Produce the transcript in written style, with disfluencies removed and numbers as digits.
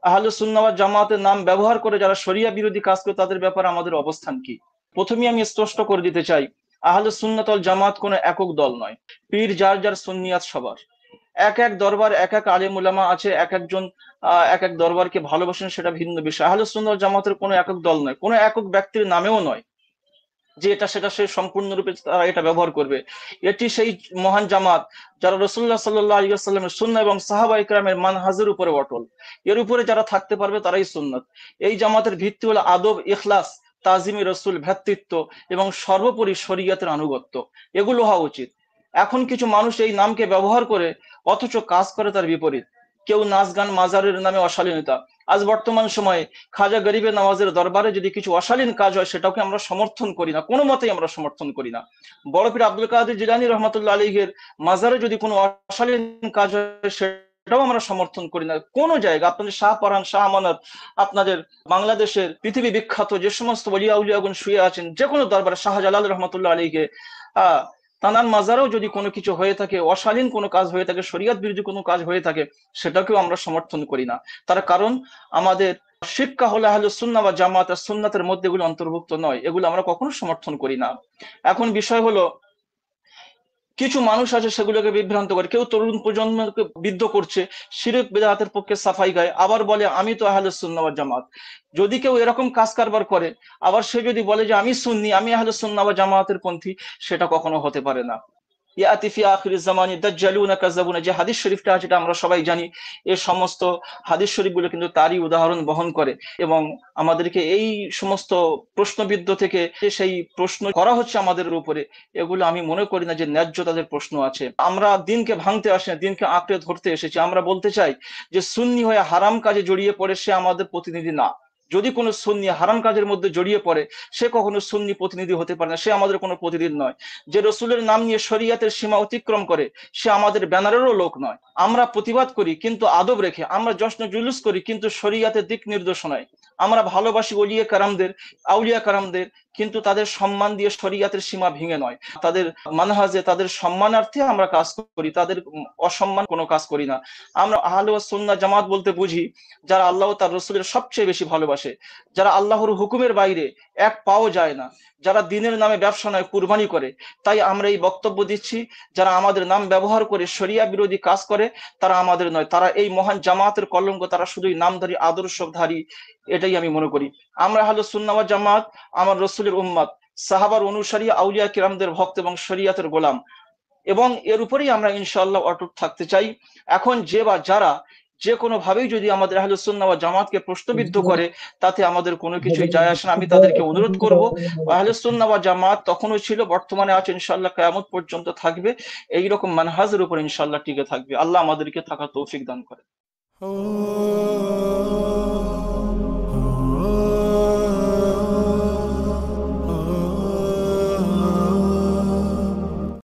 আহলে সুন্নাহ ওয়াল জামাতের নাম ব্যবহার করে যারা শরিয়া বিরোধী কাজ করে তাদের ব্যাপারে আমাদের অবস্থান কি? প্রথমেই আমি স্পষ্ট করে দিতে চাই, আহলে সুন্নাত ওয়াল জামাত কোনো একক দল নয়। পীর যার যার সুন্নিয়াত সবার। এক এক দরবার এক এক আলেম উলামা আছে, এক একজন এক এক দরবারকে ভালোবাসেন, সেটা ভিন্ন বিষয়। আহলে সুন্নাহ ওয়াল জামাতের কোনো একক দল নয়, কোনো একক ব্যক্তির নামেও নয় যে এটা সেটা সে সম্পূর্ণরূপে তারা এটা ব্যবহার করবে। এটি সেই মহান জামাত যারা রাসূলুল্লাহ সাল্লাল্লাহু আলাইহি ওয়াসাল্লামের সুন্নাহ এবং সাহাবা ইকরামের মানহাজের উপরে অটল। এর উপরে যারা থাকতে পারবে তারাই সুন্নাত। এই জামাতের ভিত্তি হলো আদব, ইখলাস, তাজিমে রসুল, ভ্রাতৃত্ব এবং সর্বোপরি শরীয়তের আনুগত্য। এগুলো হওয়া উচিত। এখন কিছু মানুষ এই নামকে ব্যবহার করে অথচ কাজ করে তার বিপরীত। কেউ নাচ গান, মাজারের নামে অশালীনতা। আজ বর্তমান সময়ে খাজা গরিবে নওয়াজের দরবারে যদি কিছু অশালীন কাজ হয় সেটাকে আমরা সমর্থন করি না, কোনো মতেই আমরা সমর্থন করি না। বড় পীর আব্দুল কাদের জিলানী রহমতুল্লাহ আলাইহির মাজারে যদি কোনো অশালীন কাজ হয় সেটাও আমরা সমর্থন করি না। কোন জায়গা আপনাদের শাহ পরান, শাহ আমানত, আপনাদের বাংলাদেশের পৃথিবী বিখ্যাত যে সমস্ত ওলিয়া উলিয়াগুন শুয়ে আছেন, যে কোনো দরবারে শাহজালাল রহমতুল্লাহ আলাইহি আহ তানার মাজারেও যদি কোনো কিছু হয়ে থাকে, অশালীন কোনো কাজ হয়ে থাকে, শরিয়ত বিরোধী কোনো কাজ হয়ে থাকে, সেটাকেও আমরা সমর্থন করি না। তার কারণ আমাদের শিক্ষা হলো আহলে সুন্নাহ ওয়াল জামাত আর সুন্নাতের মধ্যে এগুলো অন্তর্ভুক্ত নয়, এগুলো আমরা কখনো সমর্থন করি না। এখন বিষয় হলো কিছু মানুষ আছে সেগুলোকে বিভ্রান্ত করে, কেউ তরুণ প্রজন্মকে বিদ্ধ করছে, শিরক বিদআতের পক্ষে সাফাই গায়, আবার বলে আমি তো আহলে সুন্নাহ ওয়াল জামাত। যদি কেউ এরকম কাজ কারবার করে, আবার সে যদি বলে যে আমি সুন্নি, আমি আহলে সুন্নাহ ওয়াল জামাতের পন্থী, সেটা কখনো হতে পারে না। ইয়াতি ফি আখিরিজ জামানি দাজ্জালুনা কাযাবুনা, যে হাদিস শরীফটা আছে এটা আমরা সবাই জানি। এই সমস্ত হাদিস শরীফগুলো কিন্তু তারই উদাহরণ বহন করে এবং আমাদেরকে এই সমস্ত প্রশ্নবিদ্ধ থেকে সেই প্রশ্ন করা হচ্ছে আমাদের উপরে, এগুলো আমি মনে করি না যে ন্যায্য তাদের প্রশ্ন আছে। আমরা দিনকে ভাঙতে আসি না, দিনকে আঁকড়ে ধরতে এসেছি। আমরা বলতে চাই যে সুন্নি হয়ে হারাম কাজে জড়িয়ে পড়ে সে আমাদের প্রতিনিধি না। যদি কোনো সুন্নি হারাম কাজের মধ্যে জড়িয়ে পড়ে, সে কখনো সুন্নি প্রতিনিধি হতে পারে না, সে আমাদের কোনো প্রতিনিধি নয়। যে রসুলের নাম নিয়ে শরিয়াতের সীমা অতিক্রম করে, সে আমাদের ব্যানারেরও লোক নয়। আমরা প্রতিবাদ করি কিন্তু আদব রেখে, আমরা জশ্ন জুলুস করি কিন্তু শরিয়াতের দিক নির্দেশনায়। আমরা ভালোবাসি ওলিয়ে কারামদের, আউলিয়া কারামদের, কিন্তু তাদের সম্মান দিয়ে শরিয়াতের সীমা ভেঙে নয়। তাদের মানহাজে, তাদের সম্মানার্থে আমরা কাজ করি, তাদের অসম্মান কোনো কাজ করি না। আমরা আহলে ওয়াস সুন্নাহ জামাত বলতে বুঝি যারা আল্লাহ ও তার রসুলের সবচেয়ে বেশি ভালোবাসে, যারা আল্লাহর হুকুমের বাইরে এক পাও যায় না, যারা দিনের নামে ব্যবসা নয় কুরবানি করে। তাই আমরা এই বক্তব্য দিচ্ছি, যারা আমাদের নাম ব্যবহার করে শরিয়া বিরোধী কাজ করে তারা আমাদের নয়, তারা এই মহান জামাতের কলঙ্ক, তারা শুধুই নামধারী, আদর্শধারী। এটাই আমি মনে করি। আমরা আহলে সুন্নাহ ওয়াল জামাত আমার রসুলের উম্মত, সাহাবার অনুসারী, আউলিয়া কিরামদের ভক্ত এবং শরিয়াতের গোলাম, এবং এর উপরেই আমরা ইনশাআল্লাহ অটুট থাকতে চাই। এখন যে বা যারা যে কোনো ভাবেই যদি আমাদের আহলে সুন্নাহ ওয়াল জামাতকে প্রশ্নবিদ্ধ করে, তাতে আমাদের কোনো কিছুই যায় আসে না। আমি তাদেরকে অনুরোধ করব, আহলে সুন্নাহ ওয়াল জামাত তখনও ছিল, বর্তমানে আছে, ইনশাআল্লাহ কিয়ামত পর্যন্ত থাকবে। এই রকম মানহাজের উপর ইনশাআল্লাহ টিকে থাকবে। আল্লাহ আমাদেরকে থাকার তৌফিক দান করে।